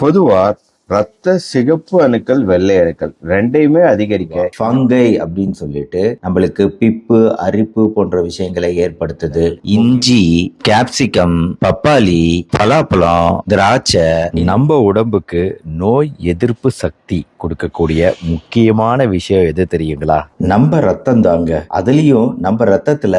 பொதுவா ரத்த சிகப்பு அணுக்கள் வெள்ளை அணுக்கள் ரெண்டையுமே அதிகரிக்க ஃபங்கை அப்படின்னு சொல்லிட்டு நம்மளுக்கு பிப்பு அரிப்பு போன்ற விஷயங்களை ஏற்படுத்துது. இஞ்சி, கேப்சிகம், பப்பாளி, பலாப்பழம், திராட்சை நம்ம உடம்புக்கு நோய் எதிர்ப்பு சக்தி கொடுக்கக்கூடிய முக்கியமான விஷயம் எது தெரியுங்களா? நம்ம ரத்தம் தாங்க. அதுலயும் நம்ம ரத்தத்துல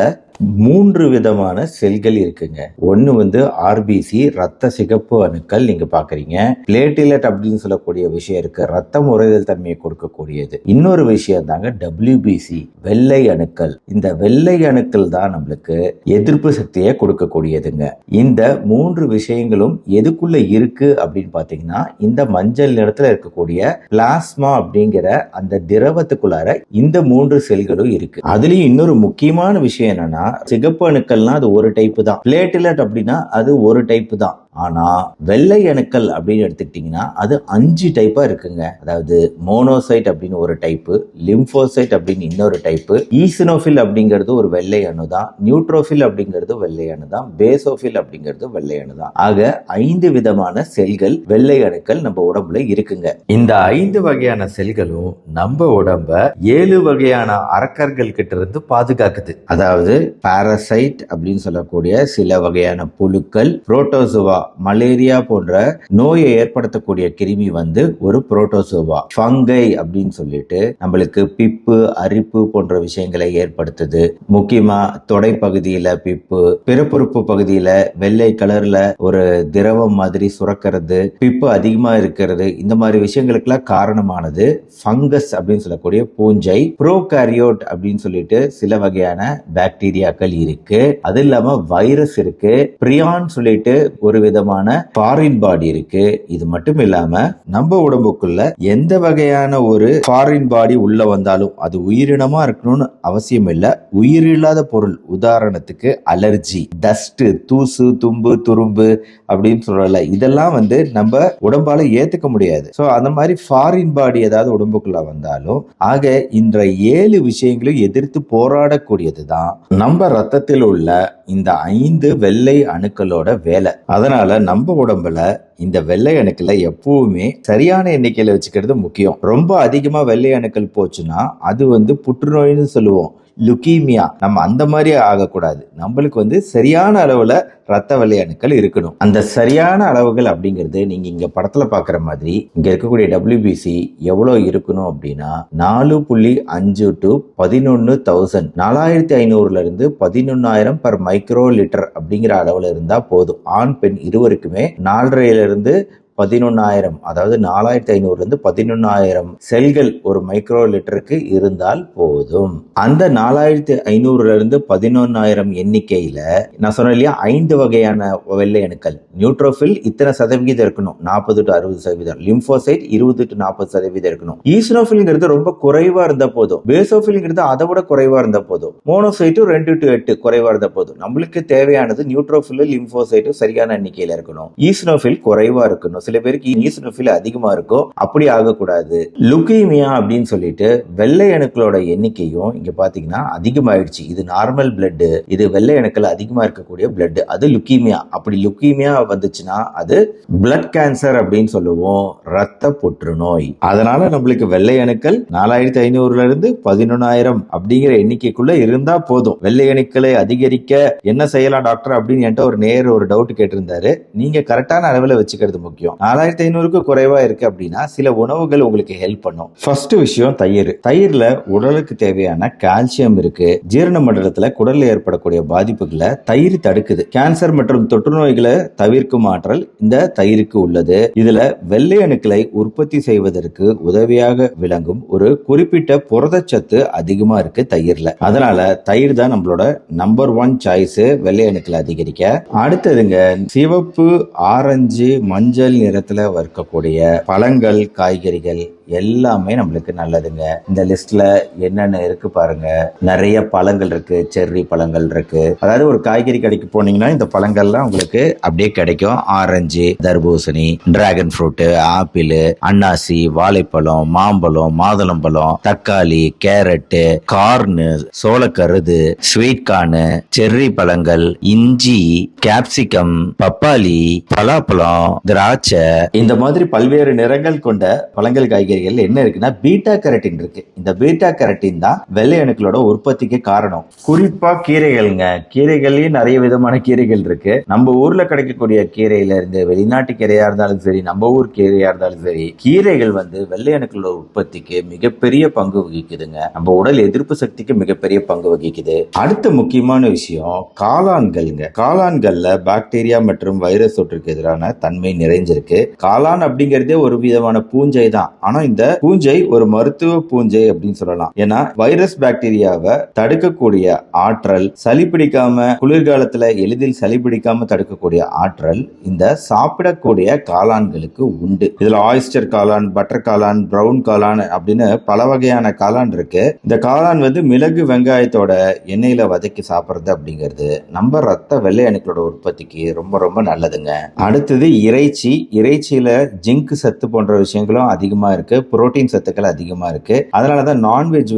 3 விதமான செல்கள் இருக்குங்க. ஒன்னு வந்து ஆர்பிசி, ரத்த சிகப்பு அணுக்கள் நீங்க பாக்குறீங்க. பிளேட்டிலெட் அப்படின்னு சொல்லக்கூடிய விஷயம் இருக்கு, ரத்தம் உறைதல் தன்மையை கொடுக்கக்கூடியது. இன்னொரு விஷயம் தாங்க WBC, வெள்ளை அணுக்கள். இந்த வெள்ளை அணுக்கள் தான் நம்மளுக்கு எதிர்ப்பு சக்தியை கொடுக்கக்கூடியதுங்க. இந்த 3 விஷயங்களும் எதுக்குள்ள இருக்கு அப்படின்னு பாத்தீங்கன்னா, இந்த மஞ்சள் நிறத்துல இருக்கக்கூடிய பிளாஸ்மா அப்படிங்கிற அந்த திரவத்துக்குள்ளார இந்த 3 செல்களும் இருக்கு. அதுலயும் இன்னொரு முக்கியமான விஷயம் என்னன்னா, சிகப்பு அணுக்கள்னா அது ஒரு டைப் தான், பிளேட்லெட் அப்படின்னா அது ஒரு டைப் தான். ஆனா வெள்ளை அணுக்கள் அப்படின்னு எடுத்துக்கிட்டீங்கன்னா அது 5 டைப்பா இருக்குங்க. அதாவது மோனோசைட் அப்படின்னு ஒரு டைப்பு, லிம்போசைட் அப்படின்னு இன்னொரு டைப்பு, ஈசினோஃபில் அப்படிங்கிறது ஒரு வெள்ளை அணு தான், நியூட்ரோஃபில் அப்படிங்கிறது வெள்ளை அணு தான், பேசோஃபில் அப்படிங்கிறது வெள்ளை அணு தான். ஆக 5 விதமான செல்கள் வெள்ளை அணுக்கள் நம்ம உடம்புல இருக்குங்க. இந்த 5 வகையான செல்களும் நம்ம உடம்ப 7 வகையான அரக்கர்கள் கிட்ட இருந்து பாதுகாக்குது. அதாவது பாரசைட் அப்படின்னு சொல்லக்கூடிய சில வகையான புழுக்கள், புரோட்டோசோவா, மலேரியா போன்ற நோயை ஏற்படுத்தக்கூடிய கிருமி வந்து ஒரு புரோட்டோசோவா, ஃபங்கை அப்படின்னு சொல்லிட்டு நம்மளுக்கு பிப்பு அரிப்பு போன்ற விஷயங்களை ஏற்படுத்துது. முக்கியமா தொடை பகுதியில பிப்பு, பிறப்புறுப்பு பகுதியில வெள்ளை கலர்ல ஒரு திரவம் மாதிரி சுரக்கிறது, பிப்பு அதிகமா இருக்கிறது, இந்த மாதிரி விஷயங்களுக்கெல்லாம் காரணமானது ஃபங்கஸ் அப்படின்னு சொல்லக்கூடிய பூஞ்சை. ப்ரோகாரியோட் அப்படின்னு சொல்லிட்டு சில வகையான பாக்டீரியாக்கள் இருக்கு. அது இல்லாம வைரஸ் இருக்கு, பிரியான் சொல்லிட்டு ஒரு விதமான ஃபாரின் பாடி இருக்கு. இது மட்டும் இல்லாம நம்ம உடம்புக்குள்ள எந்த வகையான ஒரு ஃபாரின் பாடி உள்ள வந்தாலும் அது உயிரினமா இருக்கணும்னு அவசியம் இல்ல. உயிரில்லாத பொருள், உதாரணத்துக்கு அலர்ஜி, டஸ்ட், தூசு, தும்பு, துரும்பு அப்படின்னு சொல்லல, இதெல்லாம் வந்து நம்ம உடம்பால ஏத்துக்க முடியாது. சோ அந்த மாதிரி ஃபாரின் பாடி ஏதாவது உடம்புக்குள்ள வந்தாலும், ஆக இந்த 7 விஷயங்களும் எதிர்த்து போராடக்கூடியதுதான் நம்ம ரத்தத்தில் உள்ள இந்த 5 வெள்ளை அணுக்களோட வேலை. அதனால நம்ம உடம்புல இந்த வெள்ளை அணுக்களை எப்பவுமே சரியான எண்ணிக்கையில வச்சுக்கிறது முக்கியம். ரொம்ப அதிகமா வெள்ளை அணுக்கள் போச்சுன்னா அது வந்து புற்றுநோய்னு சொல்லுவோம், லுக்கீமியா. நம்ம அந்த மாதிரி ஆகக்கூடாது. நம்மளுக்கு வந்து சரியான அளவுல ரத்த வெள்ளை அணுக்கள் இருக்கணும். அந்த சரியான அளவுகள் அப்படிங்கிறது நீங்க இங்க படத்துல பாக்குற மாதிரி இங்க இருக்கக்கூடிய WBC எவ்வளவு இருக்கணும் அப்படின்னா 4.5 to 11,000, 4,500ல இருந்து 11,000 பர் மைக்ரோ லிட்டர் அப்படிங்கிற அளவுல இருந்தா போதும். ஆண் பெண் இருவருக்குமே 4.5ல இருந்து 11,000, அதாவது 4,500 இருந்து 11,000 செல்கள் ஒரு மைக்ரோ லிட்டருக்கு இருந்தால் போதும். அந்த 4,500ல இருந்து 11,000 எண்ணிக்கையில நான் சொன்னேன் இல்லையா, 5 வகையான வெள்ளை அணுக்கள். நியூட்ரோஃபில் இத்தனை சதவிகிதம் இருக்கணும், 40 to 60%. லிம்போசைட் 20 to 40% இருக்கணும். ஈசினோஃபில்ங்கிறது ரொம்ப குறைவா இருந்தா போதும். பேசோஃபில்ங்கிறது அதை விட குறைவா இருந்தா போதும். மோனோசைட்டும் 2 to 8 குறைவா இருந்தா போதும். நம்மளுக்கு தேவையானது நியூட்ரோஃபில், லிம்போசைட்டும் சரியான எண்ணிக்கையில இருக்கணும். ஈசினோஃபில் குறைவா இருக்கணும். சில பேருக்கு ஈசினோஃபில் அதிகமா இருக்கும், அப்படி ஆகக்கூடாது. லுக்கீமியா அப்படின்னு சொல்லிட்டு வெள்ளை அணுக்களோட எண்ணிக்கையும் இங்க பாத்தீங்கன்னா அதிகமாயிடுச்சு. இது நார்மல் பிளட், இது வெள்ளை அணுக்கள் அதிகமா இருக்கக்கூடிய பிளட், அது லுக்கீமியா. அப்படி லுக்கீமியா வந்துச்சுன்னா அது பிளட் கேன்சர் அப்படின்னு சொல்லுவோம், ரத்த புற்றுநோய். அதனால நம்மளுக்கு வெள்ளை அணுக்கள் 4,500ல இருந்து 11,000 அப்படிங்கிற எண்ணிக்கைக்குள்ள இருந்தா போதும். வெள்ளை அணுக்களை அதிகரிக்க என்ன செய்யலாம் டாக்டர் அப்படின்னு என்கிட்ட ஒரு நேர் ஒரு டவுட் கேட்டிருந்தாரு. நீங்க கரெக்டான அளவுல வச்சுக்கிறது முக்கியம். 4,500க்கு குறைவா இருக்கு அப்படின்னா சில உணவுகள் உங்களுக்கு ஹெல்ப் பண்ணும். ஃபர்ஸ்ட் விஷயம் தயிர். தயிர்ல உடலுக்கு தேவையான கால்சியம் இருக்கு. ஜீரண மண்டலத்துல குடல்ல ஏற்படக்கூடிய பாதிப்புகளை தயிர் தடுக்குது. கேன்சர் மற்றும் தொற்று நோய்களை தவிர்க்கும் ஆற்றல் இந்த தயிருக்கு உள்ளது. இதுல வெள்ளை அணுக்களை உற்பத்தி செய்வதற்கு உதவியாக விளங்கும் ஒரு குறிப்பிட்ட புரதச்சத்து அதிகமா இருக்கு தயிர்ல. அதனால தயிர் தான் நம்மளோட நம்பர் 1 சாய்ஸ் வெள்ளை அணுக்களை அதிகரிக்க. அடுத்ததுங்க, சிவப்பு, ஆரஞ்சு, மஞ்சள் நிறத்துல வறுக்கக்கூடிய பழங்கள், காய்கறிகள் எல்லாமே நம்மளுக்கு நல்லதுங்க. இந்த லிஸ்ட்ல என்னென்ன இருக்கு பாருங்க. நிறைய பழங்கள் இருக்கு, செர்ரி பழங்கள் இருக்கு. அதாவது ஒரு காய்கறி கடைக்கு போனீங்கன்னா இந்த பழங்கள்லாம் உங்களுக்கு அப்படியே கிடைக்கும். ஆரஞ்சு, தர்பூசணி, டிராகன் ஃப்ரூட், ஆப்பிள், அன்னாசி, வாழைப்பழம், மாம்பழம், மாதுளம்பழம், தக்காளி, கேரட், கார்னு, சோளக்கருது, ஸ்வீட் கார்னு, செர்ரி பழங்கள், இஞ்சி, கேப்சிகம், பப்பாளி, பலாப்பழம், திராட்சை, இந்த மாதிரி பல்வேறு நிறங்கள் கொண்ட பழங்கள் காய்கறிகள் என்ன இருக்குன்னா பீட்டா கேரட்டின் இருக்கு. இந்த பீட்டா கேரட்டின் தான் வெள்ளை அணுக்களோட உற்பத்திக்கு காரணம். குறிப்பா கீரைகள்ங்க. கீரைகள்லயும் நிறைய விதமான கீரைகள் இருக்கு. நம்ம ஊர்ல கிடைக்கக்கூடிய கீரையில இருந்து வெளிநாட்டு கீரையா இருந்தாலும் சரி, நம்ம ஊர் கீரையா இருந்தாலும் சரி, கீரைகள் வெள்ளை அணுக்களோட உற்பத்திக்கு மிகப்பெரிய பங்கு வகிக்குதுங்க. நம்ம உடல் எதிர்ப்பு சக்திக்கு மிகப்பெரிய பங்கு வகிக்குது. அடுத்த முக்கியமான விஷயம் காளான்கள்ங்க. காளான்கள்ல பாக்டீரியா மற்றும் வைரஸ் தொற்றுக்கு எதிரான தன்மை நிறைஞ்சிருக்கு. காளான் அப்படிங்கறதே ஒரு விதமான பூஞ்சை தான். ஆனா இந்த பூஞ்சை ஒரு மருத்துவ பூஞ்சை அப்படின்னு சொல்லலாம். ஏன்னா வைரஸ் பாக்டீரியாவை தடுக்கக்கூடிய ஆற்றல், சளி பிடிக்காம குளிர்காலத்துல எளிதில் சளி பிடிக்காம தடுக்கக்கூடிய ஆற்றல் இந்த சாப்பிடக்கூடிய காளான்களுக்கு உண்டு. இதுல ஆயிஸ்டர் காளான், பட்டர் காளான், பிரவுன் காளான் அப்படின்னு பல வகையான காளான் இருக்கு. இந்த காளான் மிளகு வெங்காயத்தோட எண்ணெயில வதக்கி சாப்பிடுறது அப்படிங்கிறது நம்ம ரத்த வெள்ளை அணுக்களோட உற்பத்திக்கு ரொம்ப ரொம்ப நல்லதுங்க. அடுத்தது இறைச்சி. இறைச்சியில ஜிங்க் சத்து போன்ற விஷயங்களும் அதிகமா இருக்கு. புரோட்டீன் சத்துக்கள் அதிகமா இருக்கு. அதனாலதான் நான்வெஜ்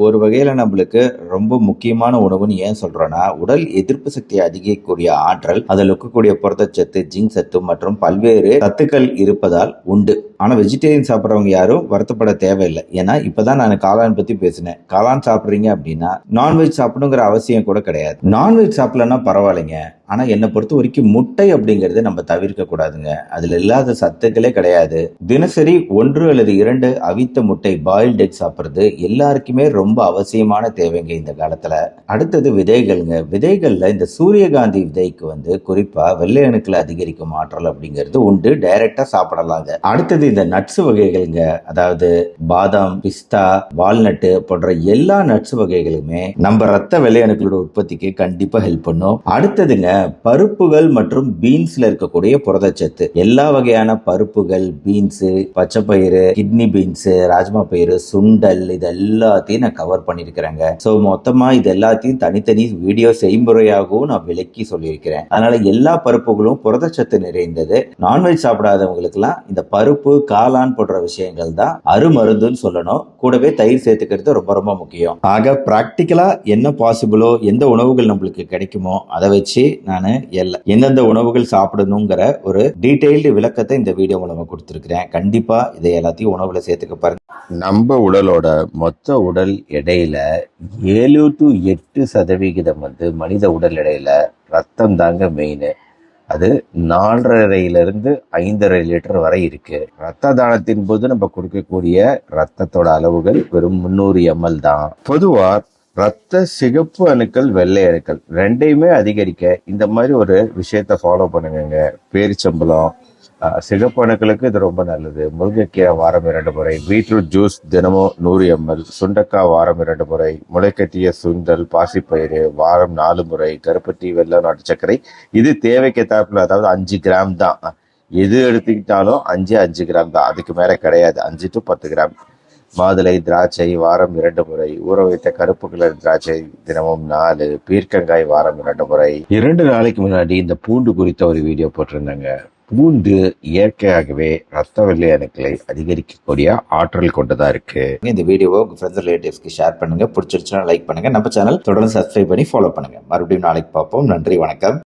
ஒரு வகையில நம்மளுக்கு ரொம்ப முக்கியமான உணவுன்னு ஏன் சொல்றோம்னா, உடல் எதிர்ப்பு சக்தியை அதிகரிக்கக்கூடிய ஆற்றல், அதில் இருக்கக்கூடிய புரதச்சத்து, ஜிங்க் சத்து மற்றும் பல்வேறு சத்துக்கள் இருப்பதால் உண்டு. ஆனா வெஜிடேரியன் சாப்பிட்றவங்க யாரும் வருத்தப்பட தேவையில்லை. ஏன்னா இப்பதான் நான் காளான் பத்தி பேசினேன். காளான் சாப்பிட்றீங்க அப்படின்னா நான்வெஜ் சாப்பிடணுங்கிற அவசியம் கூட கிடையாது. நான்வெஜ் சாப்பிடலன்னா பரவாயில்லைங்க. ஆனா என்னை பொறுத்த வரைக்கும் முட்டை அப்படிங்கறது நம்ம தவிர்க்க கூடாதுங்க. அதுல இல்லாத சத்துக்களே கிடையாது. தினசரி 1 அல்லது 2 அவித்த முட்டை, பாயில்ட் எக் சாப்பிடுறது எல்லாருக்குமே ரொம்ப அவசியமான தேவைங்க இந்த காலத்துல. அடுத்தது விதைகள்ங்க. விதைகள்ல இந்த சூரியகாந்தி விதைக்கு குறிப்பா வெள்ளை அணுக்களை அதிகரிக்கும் ஆற்றல் அப்படிங்கிறது உண்டு. டைரக்டா சாப்பிடலாங்க. அடுத்தது இந்த நட்ஸ் வகைகள்ங்க. அதாவது பாதாம், பிஸ்தா, வால்நட்டு போன்ற எல்லா நட்ஸ் வகைகளுமே நம்ம ரத்த வெள்ளை அணுக்களோட உற்பத்திக்கு கண்டிப்பா ஹெல்ப் பண்ணும். அடுத்ததுங்க பருப்புகள் மற்றும் பீன்ஸ்ல இருக்கக்கூடிய புரதச்சத்து. எல்லா வகையான பருப்புகள், பீன்ஸ், பச்சை பயிறு, கிட்னி பீன்ஸ், ராஜ்மா பயிறு, சுண்டல், இது எல்லாத்தையும் நான் கவர் பண்ணிருக்கிறேங்க. சோ மொத்தமா இது எல்லாத்தையும் தனித்தனி வீடியோ செய்முறையாகவும் நான் விளக்கி சொல்லியிருக்கிறேன். அதனால எல்லா பருப்புகளும் புரதச்சத்து நிறைந்தது. நான்வெஜ் சாப்பிடாதவங்களுக்கு எல்லாம் இந்த பருப்பு, காளான் போன்ற விஷயங்கள் தான் அருமருந்துன்னு சொல்லணும். கூடவே தயிர் சேர்த்துக்கிறது ரொம்ப ரொம்ப முக்கியம். ஆக பிராக்டிக்கலா என்ன பாசிபிளோ, எந்த உணவுகள் நம்மளுக்கு கிடைக்குமோ அதை வச்சு நான் எந்தெந்த உணவுகள் சாப்பிடணுங்கிற ஒரு டீடைல்டு விளக்கத்தை இந்த வீடியோ மூலமா கொடுத்திருக்கிறேன். கண்டிப்பா இதை எல்லாத்தையும் உணவுல சேர்த்துக்க பாருங்க. நம்ம உடலோட மொத்த உடல் எடையில 7 to 8% மனித உடல் எடையில ரத்தம் தாங்க மெயின். அது 4.5 to 5.5 லிட்டர் வரை இருக்கு. ரத்த தானத்தின் போது நம்ம கொடுக்கக்கூடிய ரத்தத்தோட அளவுகள் வெறும் 300 ml தான். பொதுவா ரத்த சிகப்பு அணுக்கள், வெள்ளை அணுக்கள் ரெண்டையுமே அதிகரிக்க இந்த மாதிரி ஒரு விஷயத்த ஃபாலோ பண்ணுங்க. பேரிச்சம்பழம், சிகப்பு அணுக்களுக்கு இது ரொம்ப நல்லது. முருங்கைக்கீரை வாரம் 2 முறை, பீட்ரூட் ஜூஸ் தினமும் 100 ml, சுண்டக்காய் வாரம் 2 முறை, முளைக்கட்டிய சுண்டல், பாசிப்பயிறு வாரம் 4 முறை, கருப்பட்டி, வெள்ளம், நாட்டு சர்க்கரை இது தேவைக்கேற்றாப்புல, அதாவது 5 கிராம் தான். எது எடுத்துக்கிட்டாலும் 5 கிராம் தான், அதுக்கு மேல கிடையாது. 5 to 10 கிராம். மாதுளை, திராட்சை வாரம் 2 முறை, ஊற வைத்த கருப்பு கலர் திராட்சை தினமும் 4, பீர்க்கங்காய் வாரம் 2 முறை. 2 நாளைக்கு முன்னாடி இந்த பூண்டு குறித்த ஒரு வீடியோ போட்டிருந்தாங்க. பூண்டு இயற்கையாகவே ரத்த வெள்ளை அணுக்களை அதிகரிக்கக்கூடிய ஆற்றல் கொண்டதா இருக்கு. இந்த வீடியோவை உங்க ஃப்ரெண்ட்ஸ், ரிலேட்டிவ்ஸ்க்கு ஷேர் பண்ணுங்க. பிடிச்சிருச்சுன்னா லைக் பண்ணுங்க. நம்ம சேனல் தொடர்ந்து சப்ஸ்கிரைப் பண்ணி ஃபாலோ பண்ணுங்க. மறுபடியும் நாளைக்கு பார்ப்போம். நன்றி, வணக்கம்.